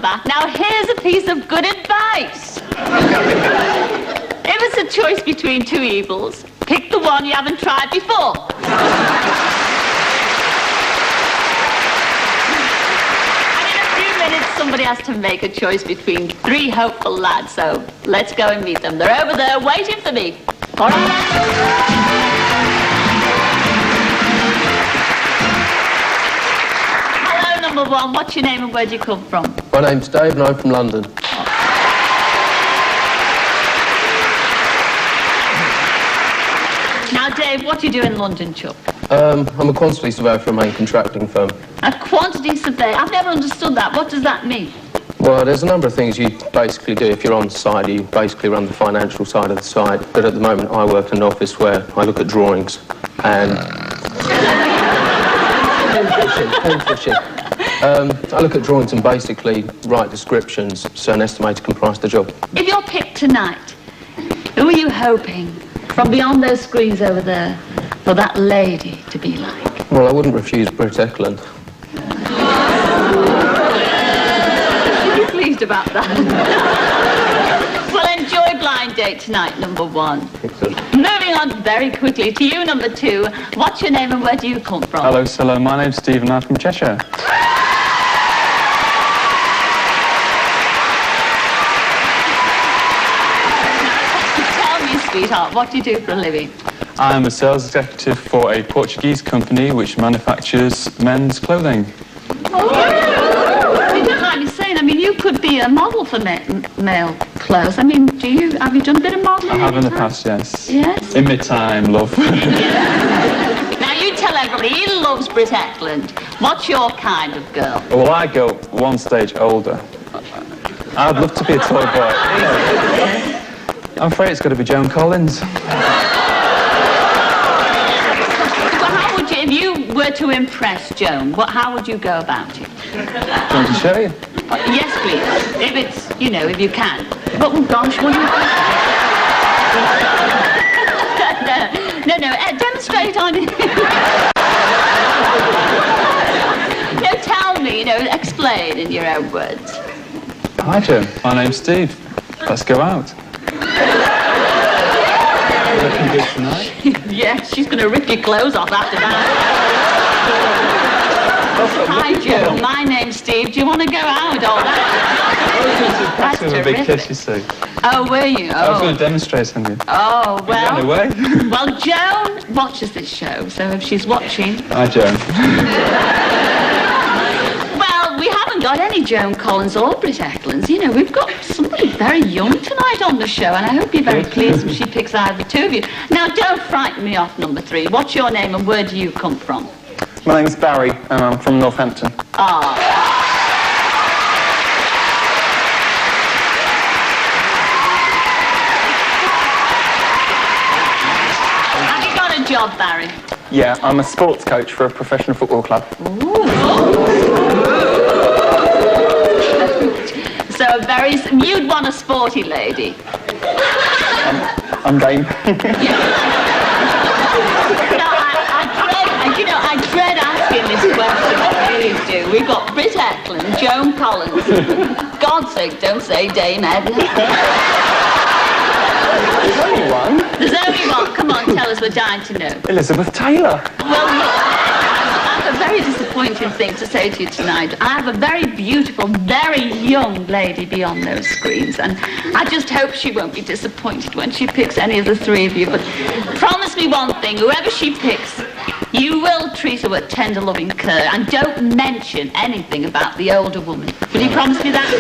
back. Now, here's a piece of good advice. If it's a choice between two evils, pick the one you haven't tried before. And in a few minutes, somebody has to make a choice between three hopeful lads, so let's go and meet them. They're over there waiting for me. All right. Number one, what's your name and where do you come from? My name's Dave and I'm from London. Now, Dave, what do you do in London, Chuck? I'm a quantity surveyor for a main contracting firm. A quantity surveyor? I've never understood that. What does that mean? Well, there's a number of things you basically do. If you're on site, you basically run the financial side of the site. But at the moment, I work in an office where I look at drawings and... pen fishing. I look at drawings and basically write descriptions so an estimator can price the job. If you're picked tonight, who are you hoping, from beyond those screens over there, for that lady to be like? Well, I wouldn't refuse Britt Eklund. Should be pleased about that. Well, enjoy blind date tonight, number one. Excellent. Moving on very quickly to you, number two. What's your name and where do you come from? Hello, Silla. My name's Steve and I'm from Cheshire. Sweetheart, what do you do for a living? I'm a sales executive for a Portuguese company which manufactures men's clothing. Oh, you don't mind me saying, I mean, you could be a model for male clothes. I mean, have you done a bit of modelling? I have in the past, yes. Yes? In my time, love. Now, you tell everybody, he loves Britt Eklund. What's your kind of girl? Well, I go one stage older. I'd love to be a toy boy. I'm afraid it's got to be Joan Collins. Well, how would you, if you were to impress Joan, how would you go about it? Do you want to show you? Yes, please. If it's, if you can. But, oh gosh, will you? No, demonstrate on it. No, tell me, explain in your own words. Hi, Joan. My name's Steve. Let's go out. Looking good tonight? Yes, she's going to rip your clothes off after that. Hi, Joe. My name's Steve. Do you want to go out? Oh, that's a big kiss, you see. Oh, were you? I was going to demonstrate something. Oh, well. Get away. Well, Joan watches this show, so if she's watching... Hi, Joan. Well, we haven't got any Joan Collins or Britt Eklunds. We've got somebody very young tonight on the show, and I hope you're very pleased if she picks either two of you. Now, don't frighten me off, number three. What's your name and where do you come from? My name's Barry, and I'm from Northampton. Ah. Have you got a job, Barry? Yeah, I'm a sports coach for a professional football club. Ooh. So you'd want a sporty lady. I'm game. I dread asking this question. I really do. We've got Britt Eklund, Joan Collins. God's sake, don't say Dame Edna. There's only one. There's only one. Come on, tell us. We're dying to know. Elizabeth Taylor. Well, look, I have a very disappointing thing to say to you tonight. I have a very beautiful, very young lady beyond those screens, and I just hope she won't be disappointed when she picks any of the three of you. But promise me one thing, whoever she picks, you will treat her with tender, loving care, and don't mention anything about the older woman. Will you promise me that?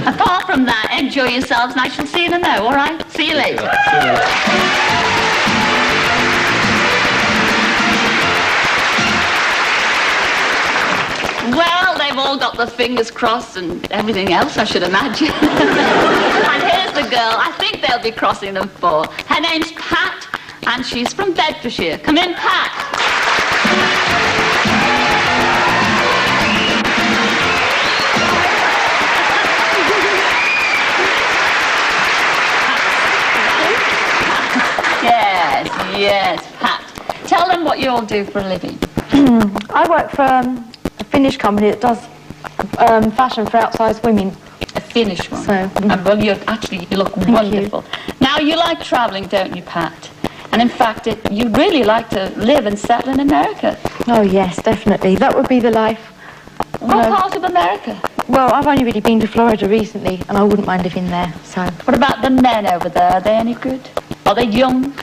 Apart from that, enjoy yourselves, and I shall see you in a mo, all right? See you later. Well, they've all got their fingers crossed and everything else, I should imagine. And here's the girl I think they'll be crossing them for. Her name's Pat, and she's from Bedfordshire. Come in, Pat. Yes, Pat. Tell them what you all do for a living. I work for a Finnish company that does fashion for outsized women. A Finnish one. So, And well, you look wonderful. Now, you like travelling, don't you, Pat? And in fact, you really like to live and settle in America. Oh, yes, definitely. That would be the life. What part of America? Well, I've only really been to Florida recently, and I wouldn't mind living there, so... What about the men over there? Are they any good? Are they young?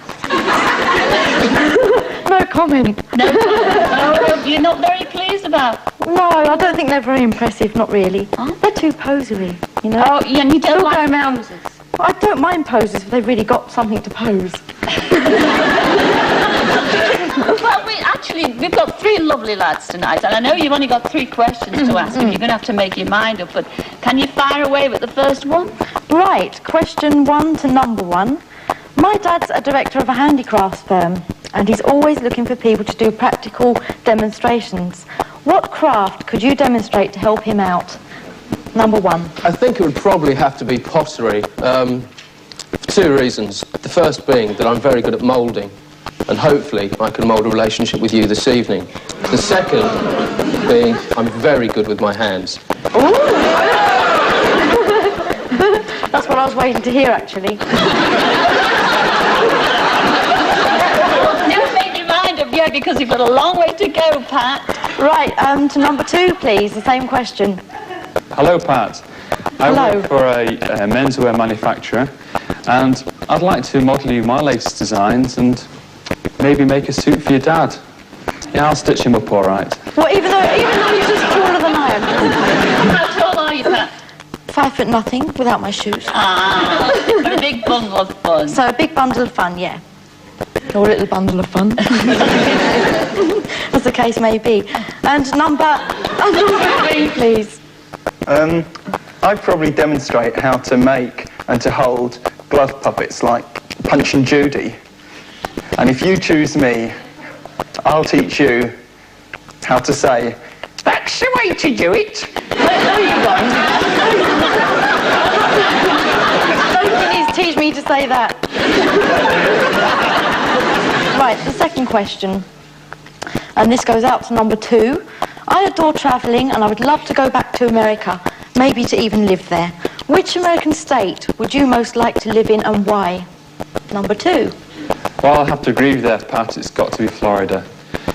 No comment. No, you're not very pleased about. No, I don't think they're very impressive, not really. Oh. They're too posery, you know? Oh, yeah, and you don't like poses. Well, I don't mind poses if they've really got something to pose. Well, we've got 3 lovely lads tonight, and I know you've only got 3 questions to ask, and you're going to have to make your mind up, but can you fire away with the first one? Right, question 1 to number 1. My dad's a director of a handicrafts firm, and he's always looking for people to do practical demonstrations. What craft could you demonstrate to help him out? Number 1. I think it would probably have to be pottery, for 2 reasons. The first being that I'm very good at moulding, and hopefully I can mould a relationship with you this evening. The second being I'm very good with my hands. That's what I was waiting to hear, actually. Never make your mind up yet, because you've got a long way to go, Pat. Right, to number 2, please, the same question. Hello, Pat. I work for a menswear manufacturer, and I'd like to model you my latest designs and maybe make a suit for your dad. Yeah, I'll stitch him up all right. Well, even though he's just taller than I am. How tall are you, Pat? 5 foot nothing without my shoes. Ah, a big bundle of fun. So a big bundle of fun, yeah. Or a little bundle of fun. As the case may be. And number 3, please. I'd probably demonstrate how to make and to hold glove puppets like Punch and Judy. And if you choose me, I'll teach you how to say, "That's the way to do it." No, you won't. Don't please teach me to say that. Right, the second question. And this goes out to number 2. I adore travelling and I would love to go back to America, maybe to even live there. Which American state would you most like to live in and why? Number 2. Well, I'll have to agree with you there, Pat. It's got to be Florida.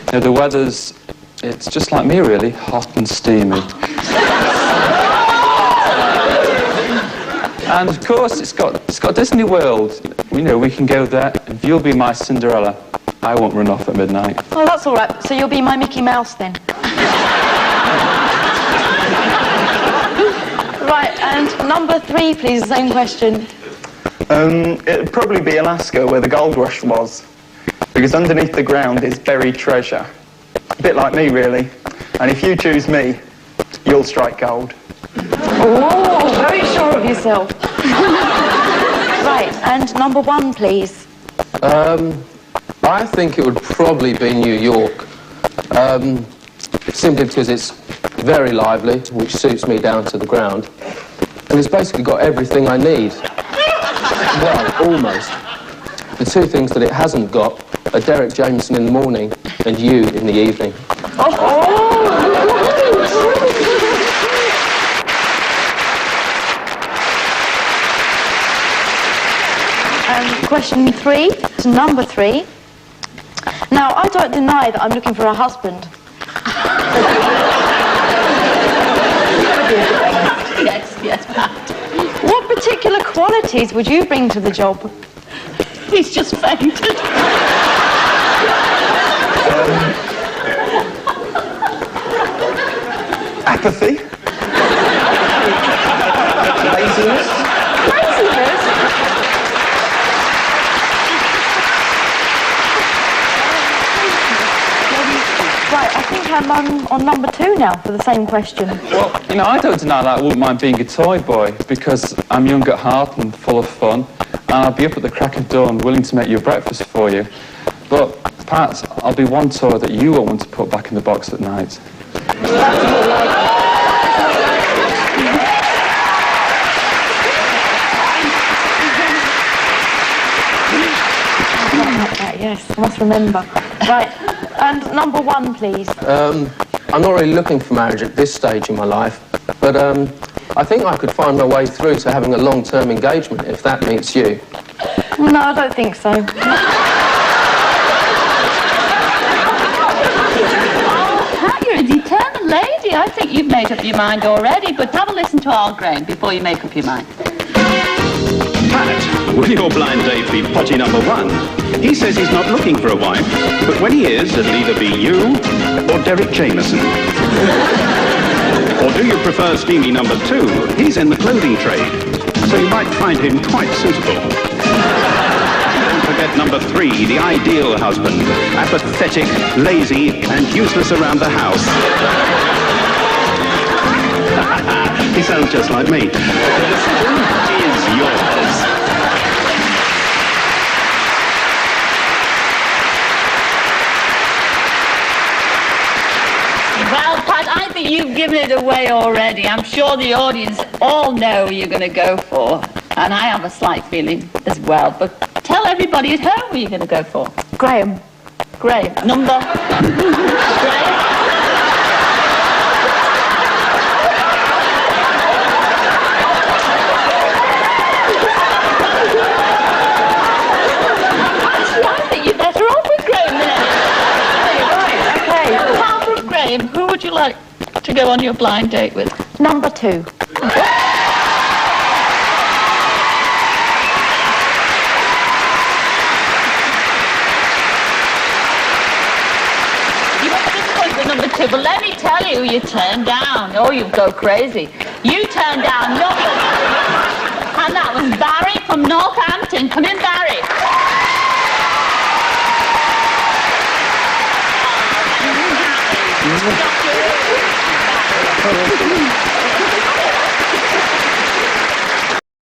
You know, the weather's, it's just like me, really, hot and steamy. And of course, it's got Disney World. You know, we can go there. If you'll be my Cinderella, I won't run off at midnight. Oh, that's all right. So you'll be my Mickey Mouse then. Right, and number 3, please, the same question. It'd probably be Alaska, where the gold rush was, because underneath the ground is buried treasure. A bit like me, really. And if you choose me, you'll strike gold. Oh, very sure of yourself. Right, and number 1, please. I think it would probably be New York, simply because it's very lively, which suits me down to the ground, and it's basically got everything I need. Well, almost. The 2 things that it hasn't got are Derek Jameson in the morning and you in the evening. And question 3 to number 3. Now, I don't deny that I'm looking for a husband. Yes, Pat. What particular qualities would you bring to the job? He's just fainted. Apathy. Laziness. Right, I think I'm on number 2 now for the same question. Well, you know, I don't deny that I wouldn't mind being a toy boy, because I'm young at heart and full of fun, and I'll be up at the crack of dawn willing to make your breakfast for you. But, Pat, I'll be one toy that you won't want to put back in the box at night. Yes, I must remember. Right, and number 1, please. I'm not really looking for marriage at this stage in my life, but I think I could find my way through to having a long-term engagement if that meets you. No, I don't think so. Pat, you're a determined lady. I think you've made up your mind already, but have a listen to our Graham before you make up your mind. Pat, will your blind date be potty number 1? He says he's not looking for a wife, but when he is, it'll either be you or Derek Jameson. Or do you prefer steamy number 2? He's in the clothing trade, so you might find him quite suitable. Don't forget number 3, the ideal husband. Apathetic, lazy, and useless around the house. He sounds just like me. The decision is yours. Well, Pat, I think you've given it away already. I'm sure the audience all know who you're going to go for. And I have a slight feeling as well. But tell everybody at home who you're going to go for. Graham. Graham. Number? Graham? Actually, I think you're better off with Graham than anything. Right, okay. Apart from Graham, who would you like to go on your blind date with? Number 2. Number 2, but let me tell you, you turned down. Oh, you go crazy. You turned down number 2. And that was Barry from Northampton. Come in, Barry.